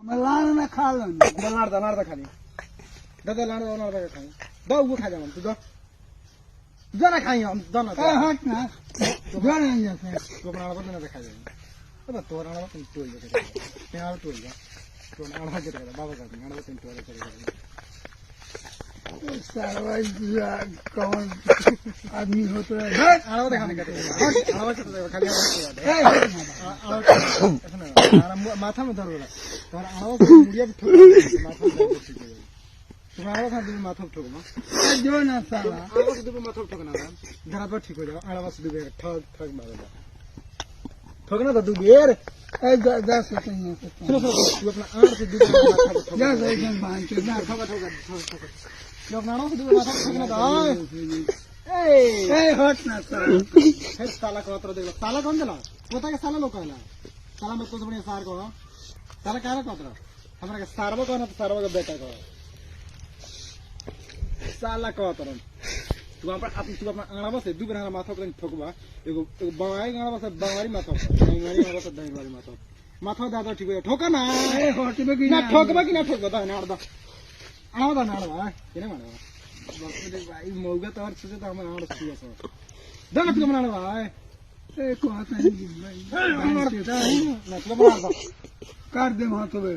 मैं लाना ना खा लो लाड़ दा खाली दादा लाड़ खाई दो वो खा जाओ तू दो जरा खाई हम दोनों हट ना जो नहीं जाते तो बना लो ना खा जाए अब तो राणा तुम टोल दे यार टोल जा तो राणा के बाबा का राणा तुम टोल कर सारा कौन आदमी होता है आना दिखाने का आना खाली माथा में दर्द हो रहा है और आना मुड़िया भी ठोक माथा में दर्द ठीक हो जाए तुम्हारा था तुम माथा ठोक ना जो ना साला आना से तुम माथा ठोकना था जरा पर ठीक हो जाओ आना बस दुबे ठग मारेगा ठोकना तो दुबेर जा सकते हैं सुनो तू अपना आड़ से दुबे माथा ठोक जा सकते हैं बांध के ना ठोक जो अपना आड़ से दुबे माथा ठोकना था ए हट ना साला फिर साला को तो देख साला कौन चला पता के साला लोग कहला साला मत तो बने सार को साला कह रहा कतरा हमरा के सारवा को ना सारवा का बेटा को साला को तरह तू अपना आड़वा से दू बना माथा पर ठोकबा एगो बंगाई गाड़वा से बंगारी माथा बंगारी गाड़वा से दंगारी माथा दादा ठीक हो ठोका ना ए हटबे की ना ठोकबा कि ना ठोकबा दा नाड़ दा आड़ा नाड़वा केने मारवा बस भाई मौगा तो और सोचे तो हम आड़ छिया सब दन तू बनाना भाई ए को आता है भाई ना तू बना दा कर दे हाथ में